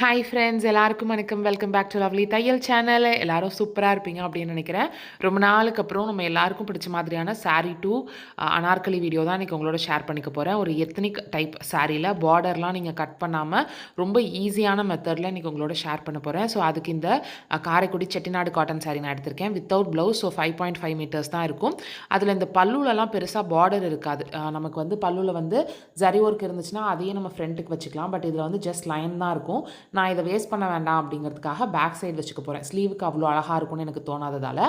Hi friends எல்லாருக்கும் வணக்கம். Welcome back to lovely தையல் சேனல். எல்லாரும் சூப்பராக இருப்பீங்க அப்படின்னு நினைக்கிறேன். ரொம்ப நாளுக்கு அப்புறம் நம்ம எல்லாருக்கும் பிடிச்ச மாதிரியான சாரீ டூ அனார்கலி வீடியோ தான் இன்றைக்கி உங்களோட ஷேர் பண்ணிக்க போகிறேன். ஒரு எத்னிக் டைப் சாரியில் பார்டர்லாம் நீங்கள் கட் பண்ணாமல் ரொம்ப ஈஸியான மெத்தடில் இன்றைக்கி உங்களோட ஷேர் பண்ண போகிறேன். ஸோ அதுக்கு இந்த காரைக்குடி செட்டிநாடு காட்டன் சாரீ நான் எடுத்திருக்கேன் வித்தவுட் ப்ளவுஸ். ஸோ 5.5 மீட்டர்ஸ் தான் இருக்கும். அதில் இந்த பல்லுலலாம் பெருசாக பார்டர் இருக்காது. நமக்கு வந்து பல்லுவில் வந்து ஜரி ஒர்க் இருந்துச்சுன்னா அதையே நம்ம ஃப்ரண்ட்டுக்கு வச்சுக்கலாம். பட் இதில் வந்து ஜஸ்ட் லைன் தான் இருக்கும். நான் இதை வேஸ்ட் பண்ண வேண்டாம் அப்படிங்கிறதுக்காக பேக் சைடு வச்சுக்க போகிறேன். ஸ்லீவுக்கு அவ்வளோ அழகாக இருக்கும்னு எனக்கு தோணாததால்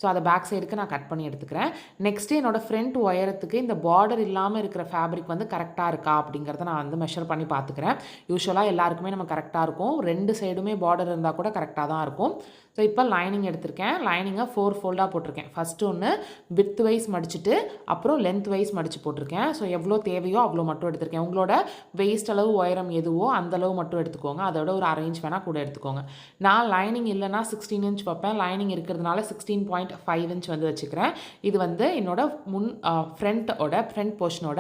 ஸோ அதை பேக் சைடுக்கு நான் கட் பண்ணி எடுத்துக்கிறேன். நெக்ஸ்ட்டு என்னோடய ஃப்ரண்ட் ஒயரத்துக்கு இந்த பார்டர் இல்லாமல் இருக்கிற ஃபேப்ரிக் வந்து கரெக்டாக இருக்கா அப்படிங்கிறத நான் வந்து மெஷர் பண்ணி பார்த்துக்கிறேன். யூஸ்வலாக எல்லாருக்குமே நம்ம கரெக்டாக இருக்கும். ரெண்டு சைடுமே பார்டர் இருந்தால் கூட கரெக்டாக தான் இருக்கும். ஸோ இப்போ லைனிங் எடுத்திருக்கேன். லைனிங்கை 4 ஃபோல்டாக போட்டிருக்கேன். ஃபஸ்ட்டு ஒன்று வித் வைஸ் மடிச்சுட்டு அப்புறம் லென்த் வைஸ் மடித்து போட்டிருக்கேன். ஸோ எவ்வளோ தேவையோ அவ்வளோ மட்டும் எடுத்திருக்கேன். உங்களோட வெயிஸ்ட் அளவு உயரம் எதுவோ அந்தளவு மட்டும் எடுத்துக்கோங்க. அதோட ஒரு 1/2 இன்ச் வேணால் கூட எடுத்துக்கோங்க. நான் லைனிங் இல்லைனா 16 இன்ச் வைப்பேன். லைனிங் இருக்கிறதுனால 16.5 இன்ச் வந்து வச்சுக்கிறேன். இது வந்து என்னோட ஃப்ரண்ட் போர்ஷனோட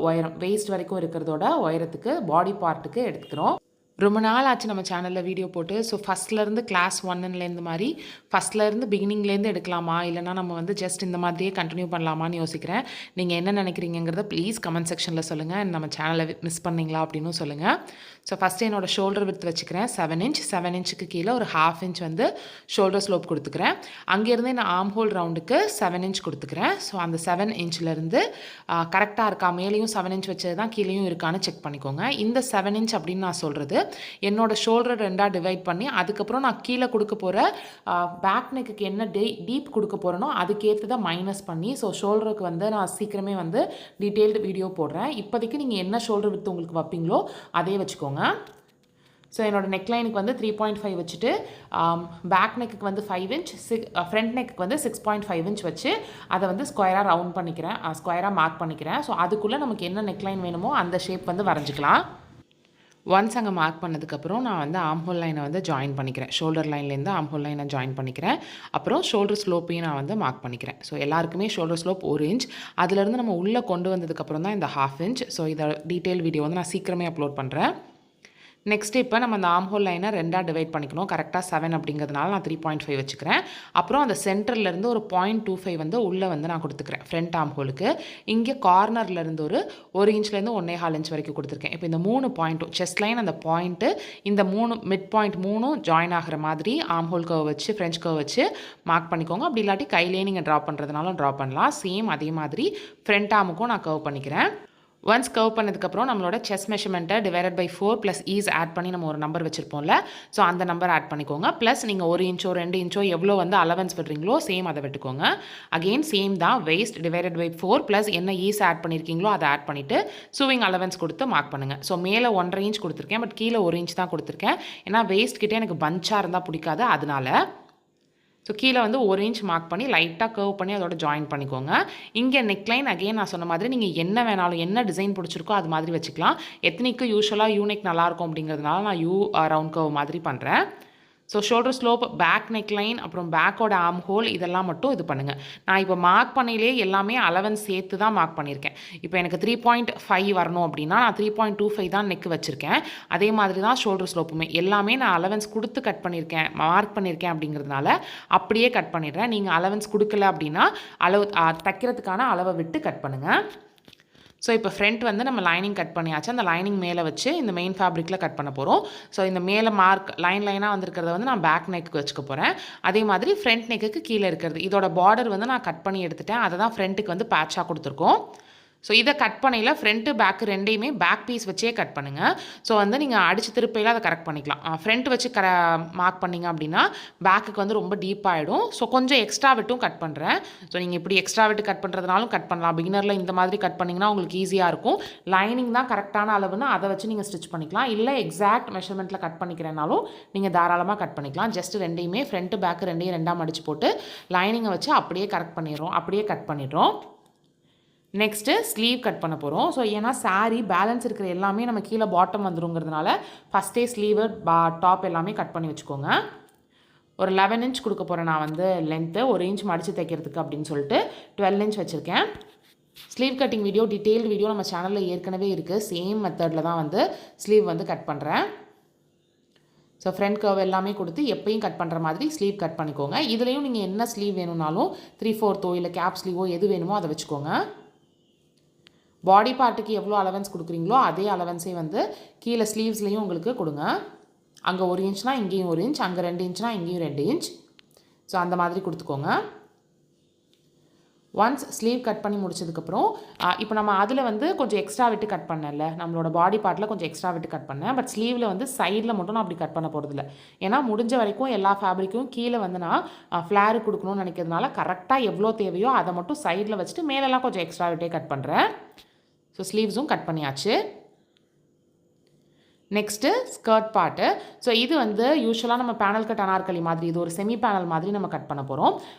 உயரம் வெயிஸ்ட் வரைக்கும் இருக்கிறதோட உயரத்துக்கு பாடி பார்ட்டுக்கு எடுத்துக்கிறோம். ரொம்ப நாள் ஆச்சு நம்ம சேனலில் வீடியோ போட்டு. ஸோ ஃபஸ்ட்லேருந்து கிளாஸ் 1லேருந்து மாதிரி ஃபஸ்ட்லேருந்து பிகினிங்லேருந்து எடுக்கலாமா இல்லைனா நம்ம வந்து ஜஸ்ட் இந்த மாதிரியே கண்டினியூ பண்ணலாமான்னு யோசிக்கிறேன். நீங்கள் என்ன நினைக்கிறீங்கிறத ப்ளீஸ் கமெண்ட் செக்ஷனில் சொல்லுங்கள். நம்ம சேனலை மிஸ் பண்ணிங்களா அப்படின்னு சொல்லுங்கள். ஸோ ஃபஸ்ட்டு என்னோடய ஷோல்டர் வித் வச்சுக்கிறேன் 7 இன்ச். 7 இன்ச்சுக்கு கீழே ஒரு 1/2 இன்ச் வந்து ஷோல்டர் ஸ்லோப் கொடுத்துக்கிறேன். அங்கேருந்து நான் ஆர்ம் ஹோல் ரவுண்டுக்கு 7 இன்ச் கொடுத்துக்கிறேன். ஸோ அந்த 7 இன்ச்லேருந்து கரெக்டாக இருக்கா, மேலேயும் 7 இன்ச் வச்சது தான் கீழேயும் இருக்கான்னு செக் பண்ணிக்கோங்க. இந்த 7 இன்ச் அப்படின்னு நான் சொல்கிறது என்னோட ஷோல்டர் 2ஆக டிவைட் பண்ணி அதுக்கப்புறம் நான் கீழே கொடுக்க போகிற பேக் நெக்குக்கு என்ன டீப் கொடுக்க போகிறேனோ அதுக்கேற்றதை மைனஸ் பண்ணி ஸோ ஷோல்டருக்கு வந்து நான் சீக்கிரமே வந்து டீட்டெயில்டு வீடியோ போடுறேன். இப்போதைக்கு நீங்கள் என்ன ஷோல்டர் வித்து உங்களுக்கு வைப்பீங்களோ அதே வச்சுக்கோங்க. ஸோ என்னோடய நெக்லைனுக்கு வந்து 3.5 வச்சுட்டு பேக் நெக்குக்கு வந்து 5 இன்ச் ஃப்ரண்ட் நெக்குக்கு வந்து 6.5 இன்ச் வச்சு அதை வந்து ஸ்கொயராக ரவுண்ட் பண்ணிக்கிறேன், ஸ்கொயராக மார்க் பண்ணிக்கிறேன். ஸோ அதுக்குள்ளே நமக்கு என்ன நெக்லைன் வேணுமோ அந்த ஷேப் வந்து வரைஞ்சிக்கலாம். ஒன்ஸ் அங்கே மார்க் பண்ணதுக்கப்புறம் நான் வந்து ஆம்ஹோல் லைனை வந்து ஜாயின் பண்ணிக்கிறேன். ஷோல்டர் லைன்லேருந்து ஆம்ஹோல் லைனை ஜாயின் பண்ணிக்கிறேன். அப்புறம் ஷோல்டர் ஸ்லோப்பையும் நான் வந்து மார்க் பண்ணிக்கிறேன். ஸோ எல்லாருக்குமே ஷோல்டர் ஸ்லோப் 1 இன்ச். அதுலேருந்து நம்ம உள்ளே கொண்டு வந்ததுக்கப்புறம் தான் இந்த 1/2 இன்ச். ஸோ இதை டீட்டெயில் வீடியோ வந்து நான் சீக்கிரமே அப்லோட் பண்ணுறேன். நெக்ஸ்ட் இப்போ நம்ம அந்த ஆர்ம் ஹோல் லைனை 2ஆக டிவைட் பண்ணிக்கணும். கரெக்டாக 7 அப்படிங்கிறதுனால நான் 3.5 வச்சுக்கிறேன். அப்புறம் அந்த சென்டர்லேருந்து ஒரு 0.25 வந்து உள்ளே வந்து நான் கொடுத்துக்கிறேன் ஃப்ரண்ட் ஆர்ம் ஹோலுக்கு. இங்கே கார்னர்லேருந்து ஒரு 1 இன்ச்லேருந்து 1.25 இன்ச் வரைக்கும் கொடுத்துருக்கேன். இப்போ இந்த 3 பாயிண்ட்டும் செஸ்ட் லைன் அந்த பாயிண்ட்டு இந்த 3 மிட் பாயிண்ட் 3 ஜாயின் ஆகிற மாதிரி ஆர்ம் ஹோல் கர்வ் வச்சு ஃப்ரெஞ்ச் கர்வ் வச்சு மார்க் பண்ணிக்கோங்க. அப்படி இல்லாட்டி கையிலே நீங்கள் ட்ரா பண்ணுறதுனாலும் ட்ரா பண்ணலாம். சேம் அதே மாதிரி ஃப்ரண்ட் ஆர்முக்கும் நான் கர்வ் பண்ணிக்கிறேன். ஒன்ஸ் கர்வ் பண்ணதுக்கப்புறம் நம்மளோட செஸ்ட் மெஷர்மெண்ட்டை divided by 4 plus is add பண்ணி நம்ம ஒரு நம்பர் வச்சுருப்போம்ல. ஸோ அந்த நம்பர் ஆட் பண்ணிக்கோங்க. ப்ளஸ் நீங்கள் 1 இன்ச்சோ 2 இன்ச்சோ எவ்வளோ வந்து அலவன்ஸ் விடுறீங்களோ சேம் அதை விட்டுக்கோங்க. அகெயின் சேம் தான் வெயிஸ்ட் டிவைடட் பை 4 ப்ளஸ் என்ன ஈஸ் ஆட் பண்ணியிருக்கீங்களோ அதை ஆட் பண்ணிவிட்டு சூவிங் அலவன்ஸ் கொடுத்து மார்க் பண்ணுங்கள். ஸோ மேலே 1.5 இன்ச் கொடுத்துருக்கேன். பட் கீழே 1 இன்ச் தான் கொடுத்துருக்கேன். ஏன்னா வெயிஸ்ட் கிட்டே எனக்கு பஞ்சாக இருந்தால் பிடிக்காது. அதனால ஸோ கீழே வந்து 1 இன்ச் மார்க் பண்ணி லைட்டாக கர்வ் பண்ணி அதோட ஜாயின் பண்ணிக்கோங்க. இங்கே நெக்லைன் அகெயின் நான் சொன்ன மாதிரி நீங்கள் என்ன வேணாலும் என்ன டிசைன் பிடிச்சிருக்கோ அது மாதிரி வச்சுக்கலாம். எத்தனைக்கு யூஸ்வலாக யூனெக் நல்லாயிருக்கும் அப்படிங்கிறதுனால நான் ரவுண்ட் கர்வ் மாதிரி பண்ணுறேன். So shoulder slope, back neckline, அப்புறம் பேக்கோட ஆர்ம் ஹோல் இதெல்லாம் மட்டும் இது பண்ணுங்கள். நான் இப்போ மார்க் பண்ணிலே எல்லாமே அலவன்ஸ் சேர்த்து தான் மார்க் பண்ணியிருக்கேன். இப்போ எனக்கு 3.5 வரணும் அப்படின்னா நான் 3.25 தான் நெக் வச்சுருக்கேன். அதே மாதிரி தான் ஷோல்டர் ஸ்லோப்புமே எல்லாமே நான் அலவன்ஸ் கொடுத்து கட் பண்ணியிருக்கேன், மார்க் பண்ணியிருக்கேன் அப்படிங்கிறதுனால அப்படியே கட் பண்ணிடுறேன். நீங்கள் அலவன்ஸ் கொடுக்கல அப்படின்னா அளவு தைக்கிறதுக்கான அளவை விட்டு கட் பண்ணுங்கள். ஸோ இப்போ ஃப்ரண்ட் வந்து நம்ம லைனிங் கட் பண்ணியாச்சு. அந்த லைனிங் மேலே வச்சு இந்த மெயின் ஃபேப்ரிக்கில் கட் பண்ண போகிறோம். ஸோ இந்த மேலே மார்க் லைனாக வந்திருக்கிறத வந்து நான் பேக் நெக்கு வச்சுக்க போகிறேன். அதே மாதிரி ஃப்ரண்ட் நெக்குக்கு கீழே இருக்கிறது இதோட பார்டர் வந்து நான் கட் பண்ணி எடுத்துட்டேன். அதை தான் ஃப்ரண்ட்டுக்கு வந்து பேட்சாக கொடுத்துருக்கோம். ஸோ இதை கட் பண்ணியில் ஃப்ரண்ட்டு பேக்கு ரெண்டையுமே பேக் பீஸ் வச்சே கட் பண்ணுங்கள். ஸோ வந்து நீங்கள் அடித்து திருப்பையில் அதை கரெக்ட் பண்ணிக்கலாம். ஃப்ரண்ட் வச்சு மார்க் பண்ணிங்க அப்படின்னா பேக்குக்கு வந்து ரொம்ப டீப்பாகிடும். ஸோ கொஞ்சம் எக்ஸ்ட்ரா விட்டும் கட் பண்ணுறேன். ஸோ நீங்கள் இப்படி எக்ஸ்ட்ரா விட்டு கட் பண்ணுறதுனாலும் கட் பண்ணலாம். பிகினரில் இந்த மாதிரி கட் பண்ணிங்கன்னா உங்களுக்கு ஈஸியாக இருக்கும். லைனிங் தான் கரெக்டான அளவுன்னு அதை வச்சு நீங்கள் ஸ்டிச் பண்ணிக்கலாம். இல்லை எக்ஸாக்ட் மெஷர்மெண்ட்டில் கட் பண்ணிக்கிறேனாலும் நீங்கள் தாராளமாக கட் பண்ணிக்கலாம். ஜஸ்ட் ரெண்டையுமே ஃப்ரண்ட்டு பேக்கு ரெண்டையும் 2ஆக மடிச்சு போட்டு லைனிங்கை வச்சு அப்படியே கரெக்ட் பண்ணிடுறோம், அப்படியே கட் பண்ணிடுறோம். நெக்ஸ்ட்டு ஸ்லீவ் கட் பண்ண போகிறோம். ஸோ ஏன்னா சாரீ பேலன்ஸ் இருக்கிற எல்லாமே நம்ம கீழே பாட்டம் வந்துருங்கிறதுனால ஃபஸ்ட்டே ஸ்லீவு டாப் எல்லாமே கட் பண்ணி வச்சுக்கோங்க. ஒரு 11 இன்ச் கொடுக்க போகிறேன் நான் வந்து லென்த்து 1 இன்ச் மடித்து தைக்கிறதுக்கு அப்படின்னு சொல்லிட்டு 12 இன்ச் வச்சுருக்கேன். Sleeve cutting video detail video நம்ம சேனலில் ஏற்கனவே இருக்குது. சேம் மெத்தடில் தான் வந்து ஸ்லீவ் வந்து கட் பண்ணுறேன். ஸோ ஃப்ரண்ட் கர்வ் எல்லாமே கொடுத்து எப்பயும் கட் பண்ணுற மாதிரி ஸ்லீவ் கட் பண்ணிக்கோங்க. இதுலேயும் நீங்கள் என்ன ஸ்லீவ் வேணும்னாலும் 3/4 இல்லை கேப் ஸ்லீவோ எது வேணுமோ அதை வச்சுக்கோங்க. பாடி பார்ட்டுக்கு எவ்வளோ அலவன்ஸ் கொடுக்குறீங்களோ அதே அலவன்ஸே வந்து கீழே ஸ்லீவ்ஸ்லேயும் உங்களுக்கு கொடுங்க. அங்கே 1 இன்ச்னா இங்கேயும் 1 இன்ச், அங்கே 2 இன்ச்னா இங்கேயும் 2 இன்ச். ஸோ அந்த மாதிரி கொடுத்துக்கோங்க. ஒன்ஸ் ஸ்லீவ் கட் பண்ணி முடிச்சதுக்கப்புறம் இப்போ நம்ம அதில் வந்து கொஞ்சம் எக்ஸ்ட்ரா விட்டு கட் பண்ணல, நம்மளோட பாடி பார்ட்டில் கொஞ்சம் எக்ஸ்ட்ரா விட்டு கட் பண்ணேன். பட் ஸ்லீவில் வந்து சைடில் மட்டும் நான் அப்படி கட் பண்ண போகிறதில்ல. ஏன்னா முடிஞ்ச வரைக்கும் எல்லா ஃபேப்ரிக்கும் கீழே வந்து நான் ஃப்ளேரு கொடுக்கணும்னு நினைக்கிறதுனால கரெக்டாக எவ்வளோ தேவையோ அதை மட்டும் சைடில் வச்சுட்டு மேலெல்லாம் கொஞ்சம் எக்ஸ்ட்ரா விட்டே கட் பண்ணுறேன். ஸோ ஸ்லீவ்ஸும் கட் பண்ணியாச்சு. Next skirt part. ஸோ இது வந்து யூஸ்வலாக நம்ம பேனல் கட் அனார்கலி மாதிரி இது ஒரு செமி பேனல் மாதிரி நம்ம கட் பண்ண போகிறோம்.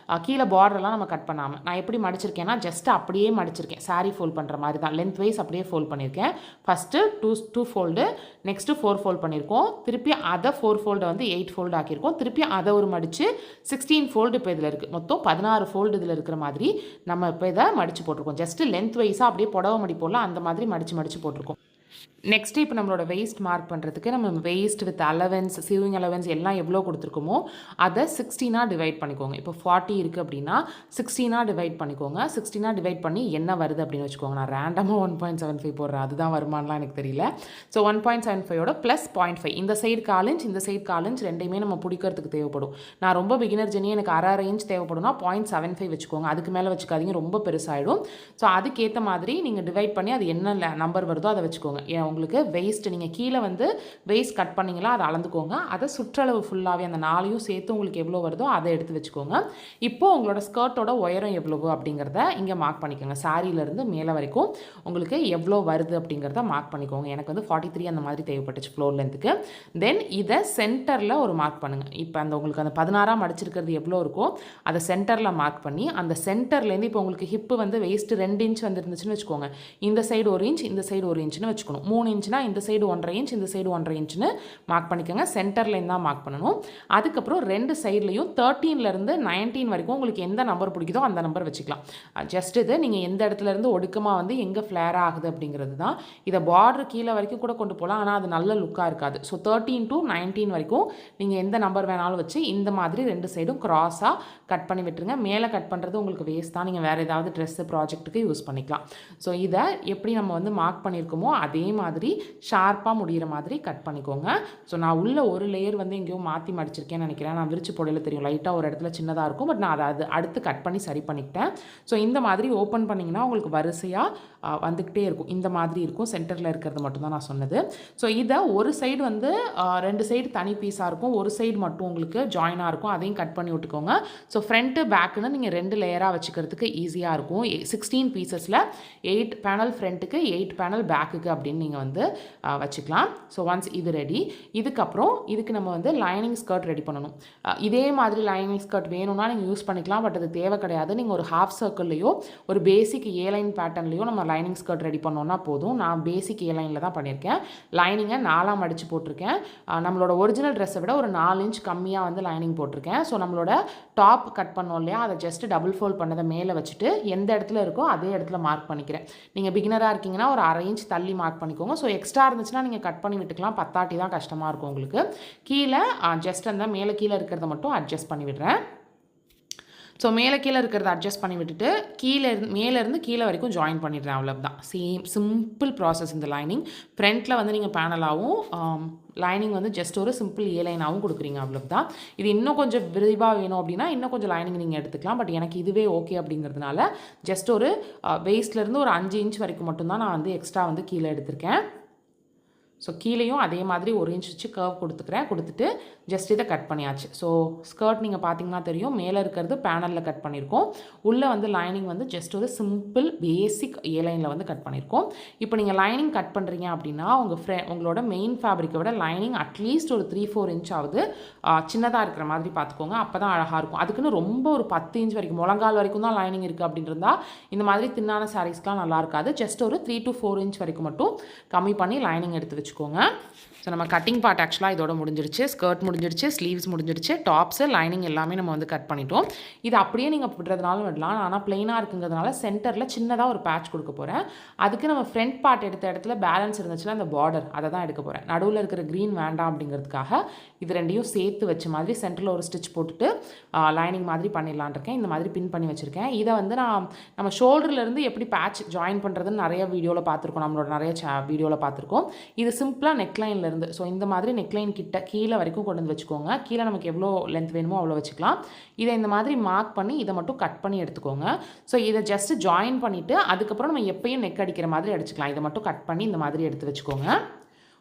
கீழே பார்டர்லாம் நம்ம கட் பண்ணாமல் நான் எப்படி மடிச்சிருக்கேன்னா ஜஸ்ட் அப்படியே மடிச்சிருக்கேன். சாரீ ஃபோல்ட் பண்ணுற மாதிரி தான் லென்த் வைஸ் அப்படியே ஃபோல்ட் பண்ணியிருக்கேன். First two fold, next 4 fold பண்ணியிருக்கோம். திருப்பி அதை 4 ஃபோல்டை வந்து 8 ஃபோல்டு ஆக்கியிருக்கோம். திருப்பி அதை ஒரு மடித்து 16 ஃபோல்டு இப்போ இதில் இருக்குது. மொத்தம் 16 ஃபோல்டு இதில் இருக்கிற மாதிரி நம்ம இப்போ இதை மடித்து போட்டிருக்கோம். ஜஸ்ட்டு லென்த் வைஸாக அப்படியே புடவை மடிப்போம்ல அந்த மாதிரி மடித்து போட்டிருக்கோம். நெக்ஸ்ட்டு இப்போ நம்மளோட வெயிஸ்ட் மார்க் பண்ணுறதுக்கு நம்ம வெயிஸ்ட் வித் அலவன்ஸ், சீவிங் அலவன்ஸ் எல்லாம் எவ்வளோ கொடுத்துருக்கோமோ அதை 16ஆக டிவைட் பண்ணிக்கோங்க. இப்போ 40 இருக்குது அப்படின்னா 16ஆக டிவைட் பண்ணிக்கோங்க. 16ஆக டிவைட் பண்ணி என்ன வருது அப்படின்னு வச்சுக்கோங்க. நான் ரேண்டமாக 1.75 போடுறேன், அதுதான் வருமானலாம் எனக்கு தெரியல. ஸோ 1.75ஓட ப்ளஸ் 0.5 இந்த சைடு 1/4 இன்ச் இந்த சைடு 1/4 இன்ச் ரெண்டையுமே நம்ம பிடிக்கிறதுக்கு தேவைப்படும். நான் ரொம்ப பிகினர் ஜெனி எனக்கு 1/2 இன்ச் தேவைப்படும்னா 0.75 வச்சுக்கோங்க. அதுக்கு மேலே வச்சுக்காதீங்க, ரொம்ப பெருசாகிடும். ஸோ அதுக்கேற்ற மாதிரி நீங்கள் டிவைட் பண்ணி அது என்ன நம்பர் வருதோ அதை வச்சுக்கோங்க. உங்களுக்கு வெயிஸ்ட் நீங்கள் கீழே வந்து வெயிஸ்ட் கட் பண்ணிங்களா அதை அளந்துக்கோங்க. அதை சுற்றளவு ஃபுல்லாகவே அந்த 4யும் சேர்த்து உங்களுக்கு எவ்வளோ வருதோ அதை எடுத்து வச்சுக்கோங்க. இப்போது உங்களோட ஸ்கர்ட்டோட உயரம் எவ்வளவு அப்படிங்கிறத இங்கே மார்க் பண்ணிக்கோங்க. சாரியிலேருந்து மேலே வரைக்கும் உங்களுக்கு எவ்வளோ வருது அப்படிங்கிறத மார்க் பண்ணிக்கோங்க. எனக்கு வந்து 43 அந்த மாதிரி தேவைப்பட்டுச்சு ஃப்ளோர் லென்த்துக்கு. தென் இதை சென்டரில் ஒரு மார்க் பண்ணுங்கள். இப்போ அந்த உங்களுக்கு அந்த 16ஆம் மடிச்சிருக்கிறது எவ்வளோ இருக்கோ அதை சென்டரில் மார்க் பண்ணி அந்த சென்டர்லேருந்து இப்போ உங்களுக்கு ஹிப்பு வந்து வெயிஸ்ட்டு 2 இன்ச் வந்துருந்துச்சுன்னு வச்சுக்கோங்க. இந்த சைடு 1 இன்ச் இந்த சைடு 1 இன்ச்னு வச்சுக்கணும். 3 இன்ச்னா இந்த சைடு 1.5 இன்ச் இந்த சைடு 1.5 இன்ச்னு மார்க் பண்ணிக்கோங்க. சென்டர்லேருந்து தான் மார்க் பண்ணணும். அதுக்கப்புறம் 2 சைட்லையும் 13லேருந்து 19 வரைக்கும் உங்களுக்கு எந்த நம்பர் பிடிக்குதோ அந்த நம்பர் வச்சுக்கலாம். ஜஸ்ட் இது நீங்கள் எந்த இடத்துலேருந்து ஒடுக்கமாக வந்து எங்கே ஃப்ளேர் ஆகுது அப்படிங்கிறது தான். இதை பார்டர் கீழே வரைக்கும் கூட கொண்டு போகலாம், ஆனால் அது நல்ல லுக்காக இருக்காது. ஸோ 13 to 19 வரைக்கும் நீங்கள் எந்த நம்பர் வேணாலும் வச்சு இந்த மாதிரி 2 சைடும் க்ராஸாக கட் பண்ணி விட்டுருங்க. மேலே கட் பண்ணுறது உங்களுக்கு வேஸ்ட் தான், நீங்கள் வேறு ஏதாவது ட்ரெஸ்ஸு ப்ராஜெக்ட்டுக்கு யூஸ் பண்ணிக்கலாம். ஸோ இதை எப்படி நம்ம வந்து மார்க் பண்ணியிருக்கோமோ அதே மாதிரி ஷார்ப்பாக முடிகிற மாதிரி கட் பண்ணிக்கோங்க. ஸோ நான் உள்ள ஒரு லேயர் வந்து எங்கேயோ மாற்றி மடிச்சிருக்கேன்னு நினைக்கிறேன். நான் விரிச்சு போடையில் தெரியும் லைட்டாக ஒரு இடத்துல சின்னதாக இருக்கும். பட் நான் அதை அடுத்து கட் பண்ணி சரி பண்ணிக்கிட்டேன். ஸோ இந்த மாதிரி ஓப்பன் பண்ணிங்கன்னா உங்களுக்கு வரிசையாக வந்துக்கிட்டே இருக்கும். இந்த மாதிரி இருக்கும். சென்டரில் இருக்கிறது மட்டும்தான் நான் சொன்னது. ஸோ இதை ஒரு சைடு வந்து 2 சைடு தனி பீஸாக இருக்கும், ஒரு சைடு மட்டும் உங்களுக்கு ஜாயினாக இருக்கும். அதையும் கட் பண்ணி விட்டுக்கோங்க. ஸோ ஃப்ரண்ட்டு பேக்குன்னு நீங்கள் 2 லேயராக வச்சுக்கிறதுக்கு ஈஸியாக இருக்கும். 16 பீசஸில் 8 பேனல் ஃப்ரண்ட்டுக்கு 8 பேனல் பேக்குக்கு அப்படின்னு நீங்கள் வந்து வச்சுக்கலாம். ஸோ ஒன்ஸ் இது ரெடி, இதுக்கப்புறம் இதுக்கு நம்ம வந்து லைனிங் ஸ்கர்ட் ரெடி பண்ணணும். இதே மாதிரி லைனிங் ஸ்கர்ட் வேணும்னா நீங்கள் யூஸ் பண்ணிக்கலாம். பட் அது தேவை கிடையாது. நீங்கள் ஒரு ஹாஃப் சர்க்கிள்லையோ ஒரு பேசிக் ஏலைன் பேட்டர்ன்லையோ நம்ம லைனிங் ஸ்கர்ட் ரெடி பண்ணோன்னா போதும். நான் பேசிக் ஏலைனில் தான் பண்ணியிருக்கேன். லைனிங்கை 4ஆக மடித்து போட்டிருக்கேன். நம்மளோட ஒரிஜினல் ட்ரெஸ்ஸை விட ஒரு 4 இன்ச் கம்மியாக வந்து லைனிங் போட்டிருக்கேன். ஸோ நம்மளோட டாப் கட் பண்ணோம் இல்லையா, அதை ஜஸ்ட் டபுள் ஃபோல்ட் பண்ணதை மேலே வச்சுட்டு எந்த இடத்துல இருக்கோ அதே இடத்துல மார்க் பண்ணிக்கிறேன். நீங்கள் பிகினராக இருக்கீங்கன்னா ஒரு 1/2 இன்ச் தள்ளி மார்க் பண்ணிக்கோங்க. ஸோ எக்ஸ்ட்ரா இருந்துச்சுன்னா நீங்கள் கட் பண்ணி விட்டுக்கலாம். பத்தாட்டி தான் கஷ்டமாக இருக்கும் உங்களுக்கு. கீழே ஜஸ்ட் அந்த மேலே கீழே இருக்கிறத மட்டும் அட்ஜஸ்ட் பண்ணி விடுறேன். ஸோ மேலே கீழே இருக்கிறத அட்ஜஸ்ட் பண்ணி விட்டுட்டு மேலேருந்து கீழே வரைக்கும் ஜாயின் பண்ணிடுறேன். அவ்வளோதான். சிம்பிள் ப்ராசஸ் இந்த லைனிங். ஃப்ரண்ட்டில் வந்து நீங்கள் பேனலாகவும் லைனிங் வந்து ஜஸ்ட் ஒரு சிம்பிள் லைனாகவும் கொடுக்குறீங்க. அவ்வளோதான். இது இன்னும் கொஞ்சம் விரிவாக வேணும் அப்படின்னா இன்னும் கொஞ்சம் லைனிங் நீங்கள் எடுத்துக்கலாம். பட் எனக்கு இதுவே ஓகே அப்படிங்கிறதுனால ஜஸ்ட் ஒரு வேஸ்ட்லேருந்து ஒரு 5 இன்ச் வரைக்கும் மட்டும்தான் நான் வந்து எக்ஸ்ட்ரா வந்து கீழே எடுத்திருக்கேன். ஸோ கீழேயும் அதே மாதிரி 1 இன்ச் வச்சு கர்வ் கொடுத்துட்டு ஜஸ்ட் இதை கட் பண்ணியாச்சு. ஸோ ஸ்கர்ட் நீங்கள் பார்த்தீங்கன்னா தெரியும், மேலே இருக்கிறது பேனலில் கட் பண்ணியிருக்கோம். உள்ளே வந்து லைனிங் வந்து ஜஸ்ட் ஒரு சிம்பிள் பேசிக் லைனில் வந்து கட் பண்ணியிருக்கோம். இப்போ நீங்கள் லைனிங் கட் பண்ணுறீங்க அப்படின்னா உங்களோட மெயின் ஃபேப்ரிக்கை விட லைனிங் அட்லீஸ்ட் ஒரு 3-4 இன்ச் ஆகுது சின்னதாக இருக்கிற மாதிரி பார்த்துக்கோங்க. அப்போ தான் அழகாக இருக்கும். அதுக்குன்னு ரொம்ப ஒரு 10 இன்ச் வரைக்கும் முழங்கால் வரைக்கும் தான் லைனிங் இருக்குது அப்படின்றதா இந்த மாதிரி தின்னான சாரீஸ்லாம் நல்லா இருக்காது. ஜஸ்ட் ஒரு 3 to 4 இன்ச் வரைக்கும் மட்டும் கம்மி பண்ணி லைனிங் எடுத்து வச்சுக்கோங்க. ஸோ நம்ம கட்டிங் பார்ட் ஆக்சுவலாக இதோட முடிஞ்சிருச்சு. ஸ்கர்ட் முடிஞ்சிருச்சு, ஸ்லீவ்ஸ் முடிஞ்சிருச்சு, டாப்ஸு, லைனிங் எல்லாமே நம்ம வந்து கட் பண்ணிட்டோம். இது அப்படியே நீங்கள் விடுறதுனாலும் விடலாம். ஆனால் ப்ளெயினாக இருக்குங்கிறதுனால சென்டரில் சின்னதாக ஒரு பேட்ச் கொடுக்க போகிறேன். அதுக்கு நம்ம ஃப்ரண்ட் பார்ட் எடுத்த இடத்துல பேலன்ஸ் இருந்துச்சுன்னா அந்த பார்டர் அதை தான் எடுக்க போகிறேன். நடுவில் இருக்கிற க்ரீன் வேண்டாம் அப்படிங்கிறதுக்காக இது ரெண்டையும் சேர்த்து வச்ச மாதிரி சென்டரில் ஒரு ஸ்டிச் போட்டுட்டு லைனிங் மாதிரி பண்ணிடலான் இருக்கேன். இந்த மாதிரி பின் பண்ணி வச்சுருக்கேன். இதை வந்து நம்ம ஷோல்டர்லேருந்து எப்படி பேட்ச் ஜாயின் பண்ணுறதுன்னு நிறைய வீடியோவில் பார்த்துருக்கோம். நம்மளோட நிறைய வீடியோவில் பார்த்துருக்கோம். இது சிம்பிளாக நெக்லைனில் இருந்து ஸோ இந்த மாதிரி நெக்லைன் கிட்ட கீழே வரைக்கும் கொண்டு வந்து வச்சுக்கோங்க. கீழே நமக்கு எவ்வளோ லென்த் வேணுமோ அவ்வளோ வச்சுக்கலாம். இதை இந்த மாதிரி மார்க் பண்ணி இதை மட்டும் கட் பண்ணி எடுத்துக்கோங்க. ஸோ இதை ஜஸ்ட் ஜாயின் பண்ணிவிட்டு அதுக்கப்புறம் நம்ம எப்பயும் நெக் அடிக்கிற மாதிரி அடிச்சுக்கலாம். இதை மட்டும் கட் பண்ணி இந்த மாதிரி எடுத்து வச்சுக்கோங்க.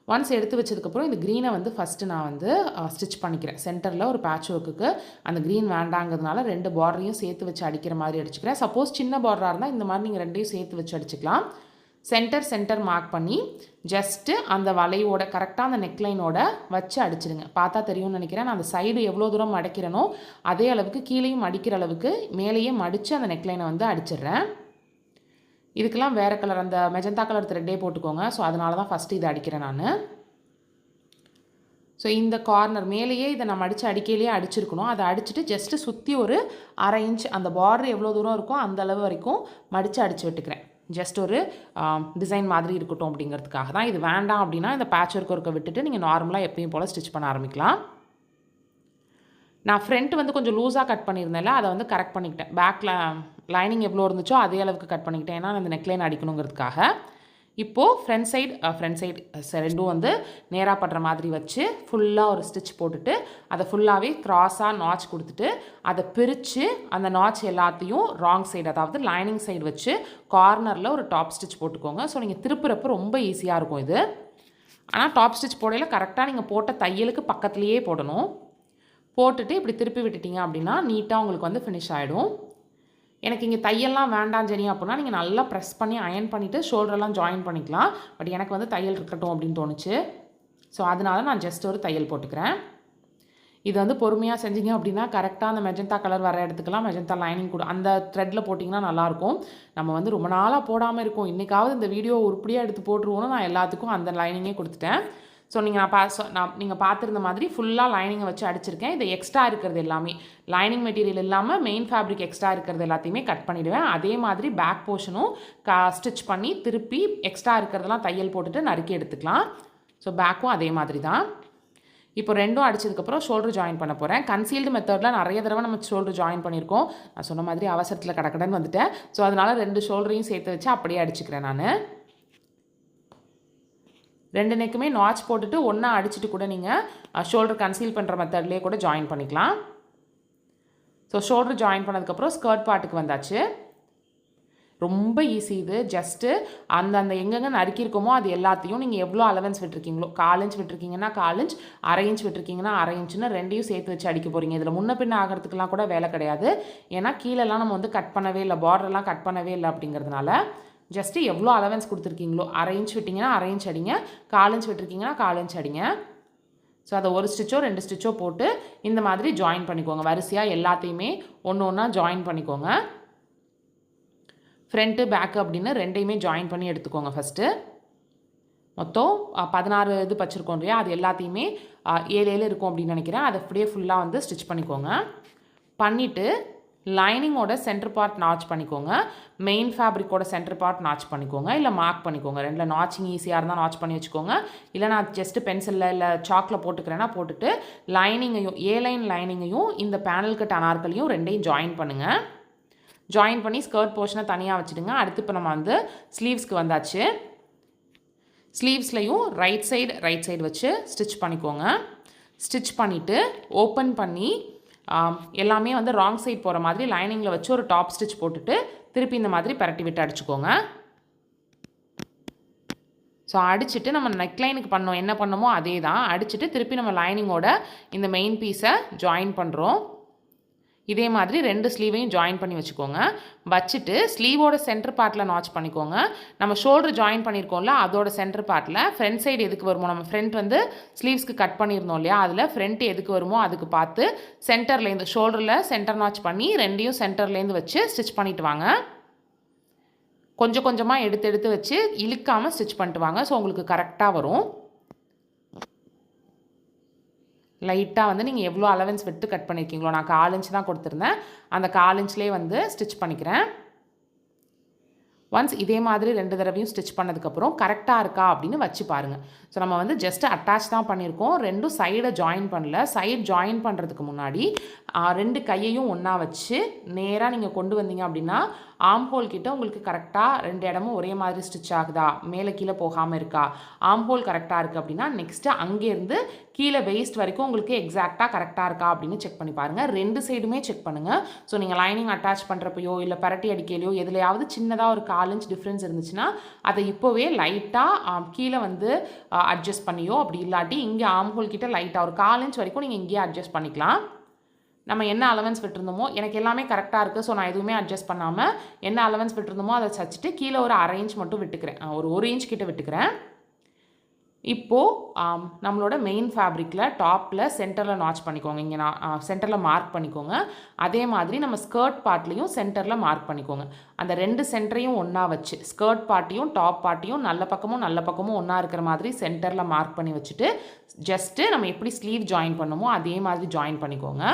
ஒன்ஸ் எடுத்து வச்சதுக்கப்புறம் இந்த க்ரீனை வந்து ஃபஸ்ட்டு நான் வந்து ஸ்டிச் பண்ணிக்கிறேன். சென்டரில் ஒரு பேட்ச் ஒர்க்குக்கு அந்த க்ரீன் வேண்டாங்கிறதுனால 2 பார்டரையும் சேர்த்து வச்சு அடிக்கிற மாதிரி அடிச்சுக்கிறேன். சப்போஸ் சின்ன பார்டராக இருந்தால் இந்த மாதிரி நீங்கள் 2ஐயும் சேர்த்து வச்சு அடிச்சுக்கலாம். சென்டர் மார்க் பண்ணி ஜஸ்ட்டு அந்த வலையோட கரெக்டாக அந்த நெக்லைனோட வச்சு அடிச்சிடுங்க. பார்த்தா தெரியும்னு நினைக்கிறேன். நான் அந்த சைடு எவ்வளோ தூரம் மடிக்கிறேனோ அதே அளவுக்கு கீழேயும் மடிக்கிற அளவுக்கு மேலேயே மடித்து அந்த நெக்லைனை வந்து அடிச்சிடுறேன். இதுக்கெல்லாம் வேறு கலர் அந்த மெஜந்தா கலர் த்ரெட்டே போட்டுக்கோங்க. ஸோ அதனால தான் ஃபஸ்ட்டு இதை அடிக்கிறேன் நான். ஸோ இந்த கார்னர் மேலேயே இதை நம்ம அடிக்கையிலேயே அடிச்சிருக்கணும். அதை அடிச்சுட்டு ஜஸ்ட்டு சுற்றி ஒரு 1/2 இன்ச் அந்த பார்டர் எவ்வளோ தூரம் இருக்கோ அந்த அளவு வரைக்கும் மடித்து அடித்து விட்டுக்கிறேன். ஜஸ்ட் ஒரு டிசைன் மாதிரி இருக்கட்டும் அப்படிங்கிறதுக்காக தான். இது வேண்டாம் அப்படின்னா இந்த பேட்ச் ஒர்க்கை விட்டுட்டு நீங்கள் நார்மலாக எப்பயும் போல் ஸ்டிச் பண்ண ஆரம்பிக்கலாம். நான் ஃப்ரண்ட் வந்து கொஞ்சம் லூஸாக கட் பண்ணியிருந்தேன்ல அதை வந்து கரெக்ட் பண்ணிக்கிட்டேன். பேக்கில் லைனிங் எவ்வளோ இருந்துச்சோ அதே அளவுக்கு கட் பண்ணிக்கிட்டேன். ஏன்னா அந்த நெக்லைன் அடிக்கணுங்கிறதுக்காக. இப்போது ஃப்ரண்ட் சைடு ரெண்டும் வந்து நேராக படுற மாதிரி வச்சு ஃபுல்லாக ஒரு ஸ்டிச் போட்டுட்டு அதை ஃபுல்லாகவே க்ராஸாக நாச் கொடுத்துட்டு அதை பிரித்து அந்த நாச் எல்லாத்தையும் ராங் சைடு அதாவது லைனிங் சைடு வச்சு கார்னரில் ஒரு டாப் ஸ்டிச் போட்டுக்கோங்க. ஸோ நீங்கள் திருப்புறப்போ ரொம்ப ஈஸியாக இருக்கும் இது. ஆனால் டாப் ஸ்டிச் போடையில் கரெக்டாக நீங்கள் போட்ட தையலுக்கு பக்கத்துலேயே போடணும். போட்டுட்டு இப்படி திருப்பி விட்டுட்டிங்க அப்படின்னா நீட்டாக உங்களுக்கு வந்து ஃபினிஷ் ஆகிடும். எனக்கு இங்கே தையல்லாம் வேண்டாம் ஜெனி அப்படின்னா நீங்கள் நல்லா ப்ரெஸ் பண்ணி அயன் பண்ணிவிட்டு ஷோல்டரெல்லாம் ஜாயின் பண்ணிக்கலாம். பட் எனக்கு வந்து தையல் இருக்கட்டும் அப்படின்னு தோணுச்சு. ஸோ அதனால நான் ஜஸ்ட் ஒரு தையல் போட்டுக்கிறேன். இது வந்து பொறுமையாக செஞ்சீங்க அப்படின்னா கரெக்டாக அந்த மெஜந்தா கலர் வர இடத்துக்குலாம் மெஜந்தா லைனிங் கூட அந்த த்ரெட்டில் போட்டிங்கன்னா நல்லாயிருக்கும். நம்ம வந்து ரொம்ப நாளாக போடாமல் இருக்கோம். இன்றைக்காவது இந்த வீடியோ உருப்படியாக எடுத்து போட்டுருவோன்னு நான் எல்லாத்துக்கும் அந்த லைனிங்கே கொடுத்துட்டேன். ஸோ நீங்கள் பார்த்துருந்த மாதிரி ஃபுல்லாக லைனிங்கை வச்சு அடிச்சிருக்கேன். இது எக்ஸ்ட்ரா இருக்கிறது எல்லாமே லைனிங் மெட்டீரியல் இல்லாமல் மெயின் ஃபேப்ரிக் எக்ஸ்ட்ரா இருக்கிறது எல்லாத்தையுமே கட் பண்ணிவிடுவேன். அதே மாதிரி பேக் போர்ஷனும் ஸ்டிச் பண்ணி திருப்பி எக்ஸ்ட்ரா இருக்கிறதெல்லாம் தையல் போட்டுட்டு நறுக்கி எடுத்துக்கலாம். ஸோ பேக்கும் அதே மாதிரி தான். இப்போ ரெண்டும் அடிச்சதுக்கப்புறம் ஷோல்டர் ஜாயின் பண்ண போகிறேன். கன்சீல்டு மெத்தடில் நிறைய தடவை நம்ம ஷோல்டர் ஜாயின் பண்ணியிருக்கோம். நான் சொன்ன மாதிரி அவசரத்தில் கடக்கடன்னு வந்துட்டேன். ஸோ அதனால் 2 ஷோல்டரையும் சேர்த்து வச்சு அப்படியே அடிச்சுக்கிறேன் நான். 2 நெக்குமே நாச் போட்டுட்டு ஒன்றா அடிச்சுட்டு கூட நீங்கள் ஷோல்டர் கன்சீல் பண்ணுற மெத்தட்லேயே கூட ஜாயின் பண்ணிக்கலாம். ஸோ ஷோல்டர் ஜாயின் பண்ணதுக்கப்புறம் ஸ்கர்ட் பார்ட்டுக்கு வந்தாச்சு. ரொம்ப ஈஸி இது. ஜஸ்ட்டு அந்த எங்கெங்கே நறுக்கியிருக்கோமோ அது எல்லாத்தையும் நீங்கள் எவ்வளோ அலவன்ஸ் விட்டுருக்கீங்களோ 1/4 இன்ச் விட்டுருக்கீங்கன்னா 1/4 இன்ச், 1/2 இன்ச் விட்டுருக்கீங்கன்னா 1/2 இன்ச்சுன்னு 2ஐயும் சேர்த்து வச்சு அடிக்க போகிறீங்க. இதில் முன்ன பின்ன ஆகிறதுக்குலாம் கூட வேலை கிடையாது. ஏன்னா கீழெல்லாம் நம்ம வந்து கட் பண்ணவே இல்லை, பார்டர்லாம் கட் பண்ணவே இல்லை அப்படிங்கிறதுனால ஜஸ்ட்டு எவ்வளோ அலவன்ஸ் கொடுத்துருக்கீங்களோ 1/2 இன்ச் விட்டிங்கன்னா 1/2 இன்ச் அடிங்க, 1/4 இன்ச் விட்டுருக்கீங்கன்னா 1/4 இன்ச் அடிங்க. ஸோ அதை ஒரு ஸ்டிச்சோ 2 ஸ்டிச்சோ போட்டு இந்த மாதிரி ஜாயின் பண்ணிக்கோங்க. வரிசையாக எல்லாத்தையுமே ஒன்று ஒன்றா ஜாயின் பண்ணிக்கோங்க. ஃப்ரண்ட்டு பேக்கு அப்படின்னு 2ஐயுமே ஜாயின் பண்ணி எடுத்துக்கோங்க. ஃபஸ்ட்டு மொத்தம் 16 இது வச்சுருக்கோம் இல்லையா, அது எல்லாத்தையுமே 7 இருக்கும் அப்படின்னு நினைக்கிறேன். அதை அப்படியே ஃபுல்லாக வந்து ஸ்டிச் பண்ணிக்கோங்க. பண்ணிவிட்டு லைனிங்கோட சென்டர் பார்ட் நாச் பண்ணிக்கோங்க, மெயின் ஃபேப்ரிக்கோட சென்டர் பார்ட் நாச் பண்ணிக்கோங்க, இல்லை மார்க் பண்ணிக்கோங்க. 2 நாச்சிங் ஈஸியாக இருந்தால் நாச் பண்ணி வச்சுக்கோங்க. இல்லை நான் ஜஸ்ட்டு பென்சிலில் இல்லை சாக்கில் போட்டுக்கிறேன்னா போட்டுட்டு லைனிங்கையும் லைன் லைனிங்கையும் இந்த பேனல் கட் அனார்களையும் 2ஐயும் ஜாயின் பண்ணுங்கள். ஜாயின் பண்ணி ஸ்கர்ட் போர்ஷனை தனியாக வச்சுடுங்க. அடுத்து இப்போ நம்ம வந்து ஸ்லீவ்ஸ்க்கு வந்தாச்சு. ஸ்லீவ்ஸ்லையும் ரைட் சைடு வச்சு ஸ்டிச் பண்ணிக்கோங்க. ஸ்டிச் பண்ணிவிட்டு ஓப்பன் பண்ணி எல்லாமே வந்து ராங் சைட் போகிற மாதிரி லைனிங்கில் வச்சு ஒரு டாப் ஸ்டிச் போட்டுட்டு திருப்பி இந்த மாதிரி பரட்டி விட்டு அடிச்சுக்கோங்க. ஸோ அடிச்சுட்டு நம்ம நெக்லைனுக்கு என்ன பண்ணோமோ அதே தான் அடிச்சுட்டு திருப்பி நம்ம லைனிங்கோட இந்த மெயின் பீஸை ஜாயின் பண்ணுறோம். இதே மாதிரி 2 ஸ்லீவையும் ஜாயின் பண்ணி வச்சுக்கோங்க. வச்சுட்டு ஸ்லீவோட சென்டர் பார்ட்டில் நாச் பண்ணிக்கோங்க. நம்ம ஷோல்டர் ஜாயின் பண்ணியிருக்கோம்ல அதோட சென்டர் பார்ட்டில் ஃப்ரண்ட் சைடு எதுக்கு வருமோ, நம்ம ஃப்ரண்ட் வந்து ஸ்லீவ்ஸ்க்கு கட் பண்ணியிருந்தோம் இல்லையா, அதில் ஃப்ரண்ட் எதுக்கு வருமோ அதுக்கு பார்த்து சென்டர்லேருந்து ஷோல்டரில் சென்டர் நாச் பண்ணி 2ஐயும் சென்டர்லேருந்து வச்சு ஸ்டிச் பண்ணிட்டு வாங்க. கொஞ்சமாக எடுத்து வச்சு இழுக்காமல் ஸ்டிச் பண்ணிட்டு வாங்க. ஸோ உங்களுக்கு கரெக்டாக வரும். லைட்டாக வந்து நீங்கள் எவ்வளோ அலவன்ஸ் விட்டு கட் பண்ணியிருக்கீங்களோ, நான் 1/4 இன்ச் தான் கொடுத்துருந்தேன். அந்த 1/4 இன்ச்லேயே வந்து ஸ்டிச் பண்ணிக்கிறேன். ஒன்ஸ் இதே மாதிரி 2 தடவையும் ஸ்டிச் பண்ணதுக்கப்புறம் கரெக்டாக இருக்கா அப்படின்னு வச்சு பாருங்கள். ஸோ நம்ம வந்து ஜஸ்ட் அட்டாச் தான் பண்ணியிருக்கோம், ரெண்டும் சைடை ஜாயின் பண்ணல. சைட் ஜாயின் பண்ணுறதுக்கு முன்னாடி 2 கையையும் ஒன்றா வச்சு நேராக நீங்கள் கொண்டு வந்தீங்க அப்படின்னா ஆம் ஹோல் கிட்ட உங்களுக்கு கரெக்டாக 2 இடமும் ஒரே மாதிரி ஸ்டிச் ஆகுதா, மேலே கீழே போகாமல் இருக்கா, ஆம் ஹோல் கரெக்டாக இருக்குது அப்படின்னா நெக்ஸ்ட்டு அங்கேருந்து கீழே வெயிஸ்ட் வரைக்கும் உங்களுக்கு எக்ஸாக்டாக கரெக்டாக இருக்கா அப்படின்னு செக் பண்ணி பாருங்கள். 2 சைடுமே செக் பண்ணுங்கள். ஸோ நீங்கள் லைனிங் அட்டாச் பண்ணுறப்பையோ இல்லை பரட்டி அடிக்கையிலையோ எதுலையாவது சின்னதாக ஒரு 1/4 இன்ச் டிஃப்ரென்ஸ் இருந்துச்சுன்னா அதை இப்போவே லைட்டாக கீழே வந்து அட்ஜஸ்ட் பண்ணியோ, அப்படி இல்லாட்டி இங்கே ஆம் ஹோல் கிட்ட லைட்டாக ஒரு 1/4 இன்ச் வரைக்கும் நீங்கள் இங்கேயே அட்ஜஸ்ட் பண்ணிக்கலாம். நம்ம என்ன அலவன்ஸ் விட்டுருந்தோமோ, எனக்கு எல்லாமே கரெக்டாக இருக்குது, ஸோ நான் எதுவுமே அட்ஜஸ்ட் பண்ணாமல் என்ன அலவன்ஸ் விட்டுருந்தோமோ அதை வச்சுட்டு கீழே ஒரு 1/2 இன்ச் மட்டும் விட்டுக்கிறேன், ஒரு 1 இன்ச் கிட்ட விட்டுக்கிறேன். இப்போது நம்மளோட மெயின் ஃபேப்ரிக்கில் டாப்பில் சென்டரில் நாச் பண்ணிக்கோங்க. இங்கே நான் சென்டரில் மார்க் பண்ணிக்கோங்க. அதே மாதிரி நம்ம ஸ்கர்ட் பார்ட்லேயும் சென்டரில் மார்க் பண்ணிக்கோங்க. அந்த 2 சென்டரையும் ஒன்றா வச்சு ஸ்கர்ட் பார்ட்டையும் டாப் பார்ட்டையும் நல்ல பக்கமும் ஒன்றா இருக்கிற மாதிரி சென்டரில் மார்க் பண்ணி வச்சுட்டு ஜஸ்ட்டு நம்ம எப்படி ஸ்லீவ் ஜாயின் பண்ணுமோ அதே மாதிரி ஜாயின் பண்ணிக்கோங்க.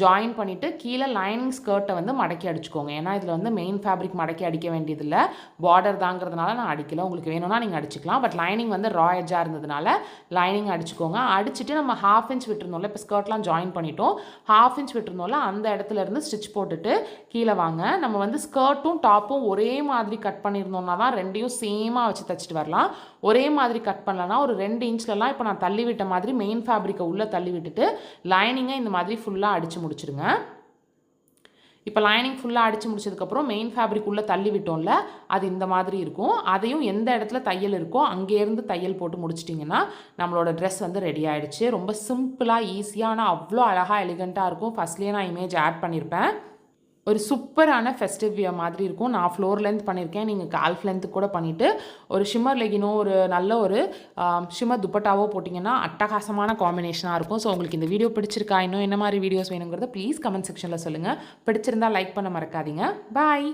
ஜாயின் பண்ணிவிட்டு கீழே லைனிங் ஸ்கர்ட்டை வந்து மடக்கி அடிச்சுக்கோங்க. ஏன்னா இதில் வந்து மெயின் ஃபேப்ரிக் மடக்கி அடிக்க வேண்டியதில்லை, பார்டர் தாங்கிறதுனால நான் அடிக்கல. உங்களுக்கு வேணும்னா நீங்கள் அடிச்சுக்கலாம். பட் லைனிங் வந்து ரா எட்ஜாக இருந்ததுனால லைனிங் அடிச்சுக்கோங்க. அடிச்சுட்டு நம்ம 1/2 இன்ச் விட்டுருந்தோம்ல, இப்போ ஸ்கர்ட்லாம் ஜாயின் பண்ணிட்டோம், 1/2 இன்ச் விட்டுருந்தோம்ல அந்த இடத்துல இருந்து ஸ்டிச் போட்டுட்டு கீழே வாங்க. நம்ம வந்து ஸ்கர்ட்டும் டாப்பும் ஒரே மாதிரி கட் பண்ணியிருந்தோம்னா தான் 2யும் சேமாக வச்சு தைச்சிட்டு வரலாம். ஒரே மாதிரி கட் பண்ணலன்னா ஒரு 2 இன்ச்லலாம் இப்போ நான் தள்ளி விட்ட மாதிரி மெயின் ஃபேப்ரிக்கை உள்ளே தள்ளி விட்டுட்டு லைனிங்கை இந்த மாதிரி ஃபுல்லாக அடித்து முடிச்சிடுங்க. இப்போ லைனிங் ஃபுல்லாக அடித்து முடிச்சதுக்கப்புறம் மெயின் ஃபேப்ரிக் உள்ளே தள்ளி விட்டோம்ல, அது இந்த மாதிரி இருக்கும். அதையும் எந்த இடத்துல தையல் இருக்கோ அங்கேருந்து தையல் போட்டு முடிச்சிட்டிங்கன்னா நம்மளோட ட்ரெஸ் வந்து ரெடி ஆகிடுச்சு. ரொம்ப சிம்பிளாக ஈஸியாக, ஆனால் அவ்வளோ அழகாக எலிகண்ட்டாக இருக்கும். ஃபஸ்ட்லேயே நான் இமேஜ் ஆட் பண்ணியிருப்பேன். ஒரு சூப்பரான ஃபெஸ்டிவ் வியர் மாதிரி இருக்கும். நான் ஃப்ளோர் லென்த் பண்ணியிருக்கேன், நீங்கள் கால்ஃப் லென்த்து கூட பண்ணிவிட்டு ஒரு ஷிம்மர் லெகினோ ஒரு நல்ல ஒரு ஷிம்மர் துப்பட்டாவோ போட்டிங்கன்னா அட்டகாசமான காம்பினேஷனாக இருக்கும். ஸோ உங்களுக்கு இந்த வீடியோ பிடிச்சிருக்கா, இன்னும் என்ன மாதிரி வீடியோஸ் வேணுங்கிறத ப்ளீஸ் கமெண்ட் செக்ஷனில் சொல்லுங்கள். பிடிச்சிருந்தால் லைக் பண்ண மறக்காதீங்க. பாய்.